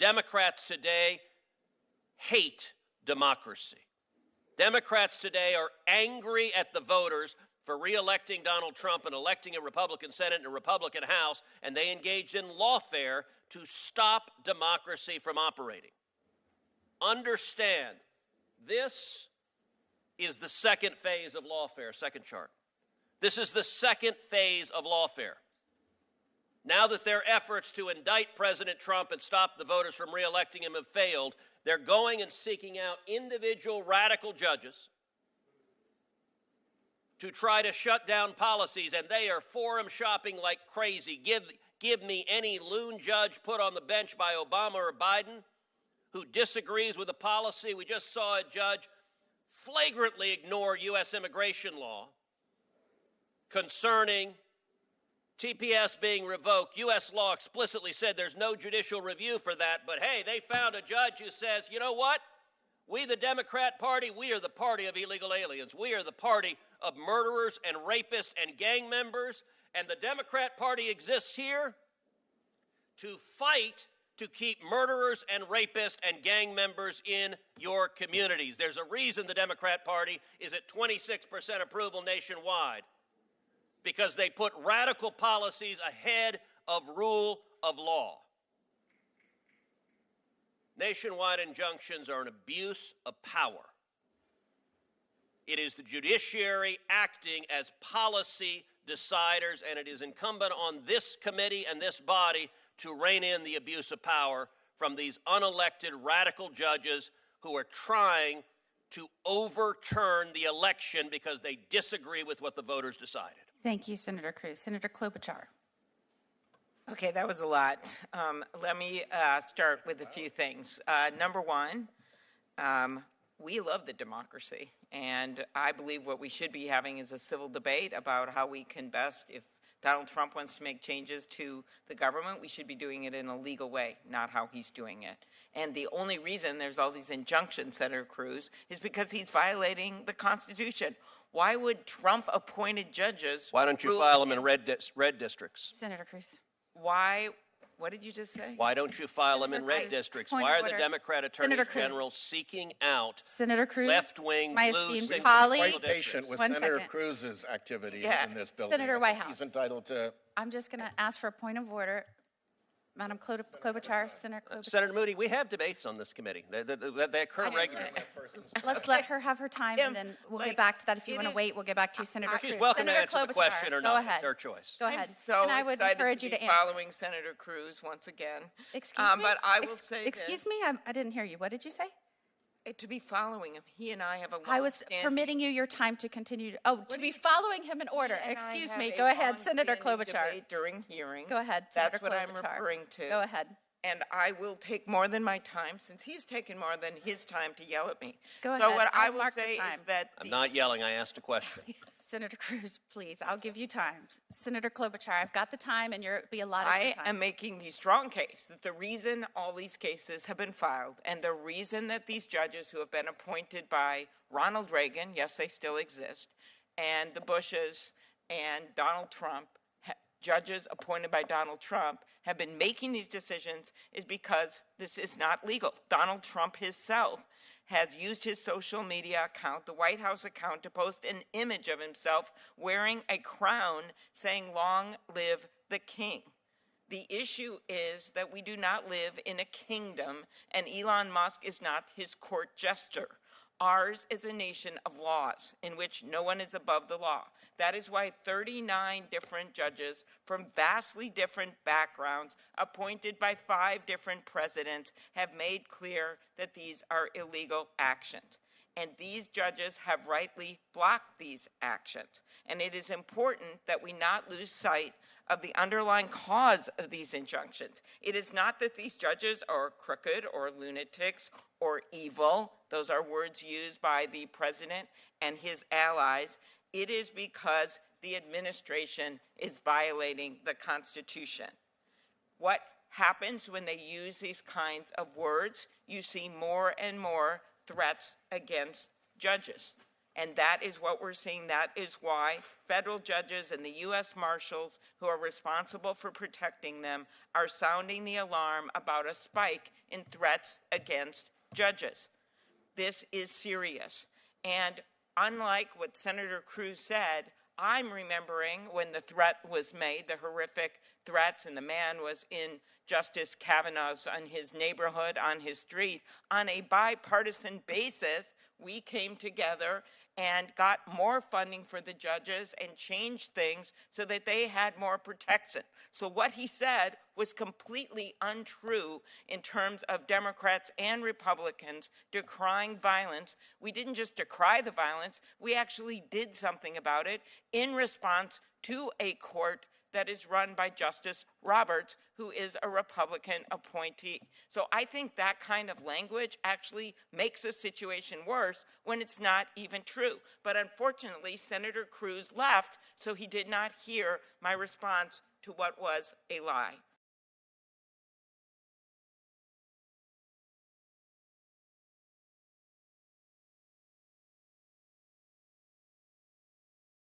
Democrats today hate democracy. Democrats today are angry at the voters for re-electing Donald Trump and electing a Republican Senate and a Republican House, and they engaged in lawfare to stop democracy from operating. Understand, this is the second phase of lawfare. Second chart. This is the second phase of lawfare. Now that their efforts to indict President Trump and stop the voters from re-electing him have failed, they're going and seeking out individual radical judges to try to shut down policies, and they are forum shopping like crazy. Give me any loon judge put on the bench by Obama or Biden who disagrees with a policy. We just saw a judge flagrantly ignore U.S. immigration law concerning TPS being revoked. U.S. law explicitly said there's no judicial review for that, but hey, they found a judge who says, you know what? We, the Democrat Party, we are the party of illegal aliens. We are the party of murderers and rapists and gang members, and the Democrat Party exists here to fight to keep murderers and rapists and gang members in your communities. There's a reason the Democrat Party is at 26% approval nationwide, because they put radical policies ahead of rule of law. Nationwide injunctions are an abuse of power. It is the judiciary acting as policy deciders, and it is incumbent on this committee and this body to rein in the abuse of power from these unelected radical judges who are trying to overturn the election because they disagree with what the voters decided. Thank you, Senator Cruz. Senator Klobuchar. Okay, that was a lot. Let me start with a few things. Number one, we love the democracy, and I believe what we should be having is a civil debate about how we can best, if Donald Trump wants to make changes to the government, we should be doing it in a legal way, not how he's doing it. And the only reason there's all these injunctions, Senator Cruz, is because he's violating the Constitution. Why would Trump-appointed judges... Why don't you file them in red districts? Senator Cruz. Why? What did you just say? Why don't you file them in red districts? Why are the Democrat attorneys general seeking out left-wing, blue, quite patient with Senator Cruz's activities in this building? Senator Whitehouse. He's entitled to... I'm just going to ask for a point of order. Madam Klobuchar, Senator Klobuchar. Senator Moody, we have debates on this committee. They occur regularly. Let's let her have her time, and then we'll get back to that. If you want to wait, we'll get back to Senator Cruz. She's welcome Senator to answer the question or not. Go ahead. It's her choice. Go ahead. I'm so and I would encourage you to answer. Following Senator Cruz once again. Excuse me? But I will say Excuse me? I didn't hear you. What did you say? To be following him. He and I have a long I was permitting you your time to continue. To be following him in order. Excuse me. Go ahead, Senator Klobuchar. During hearing. Go ahead, Senator Klobuchar. That's what I'm referring to. Go ahead. And I will take more than my time, since he's taken more than his time to yell at me. Go ahead. So what I will mark say the time. is that... I'm not yelling. I asked a question. Senator Cruz, please. I'll give you time. Senator Klobuchar, I've got the time, and you'll be allotted the time. I am making the strong case that the reason all these cases have been filed, and the reason that these judges who have been appointed by Ronald Reagan, yes, they still exist, and the Bushes and Donald Trump, judges appointed by Donald Trump, have been making these decisions is because this is not legal. Donald Trump himself has used his social media account, the White House account, to post an image of himself wearing a crown saying, "Long live the king." The issue is that we do not live in a kingdom, and Elon Musk is not his court jester. Ours is a nation of laws in which no one is above the law. That is why 39 different judges from vastly different backgrounds, appointed by 5 different presidents, have made clear that these are illegal actions. And these judges have rightly blocked these actions. And it is important that we not lose sight of the underlying cause of these injunctions. It is not that these judges are crooked or lunatics or evil. Those are words used by the president and his allies. It is because the administration is violating the Constitution. What happens when they use these kinds of words? You see more and more threats against judges. And that is what we're seeing. That is why federal judges and the U.S. Marshals, who are responsible for protecting them, are sounding the alarm about a spike in threats against judges. This is serious. And unlike what Senator Cruz said, I'm remembering when the threat was made, the horrific threats, and the man was in Justice Kavanaugh's, on his neighborhood, on his street. On a bipartisan basis, we came together and got more funding for the judges and changed things so that they had more protection. So what he said was completely untrue in terms of Democrats and Republicans decrying violence. We didn't just decry the violence, we actually did something about it in response to a court that is run by Justice Roberts, who is a Republican appointee. So I think that kind of language actually makes the situation worse when it's not even true. But unfortunately, Senator Cruz left, so he did not hear my response to what was a lie.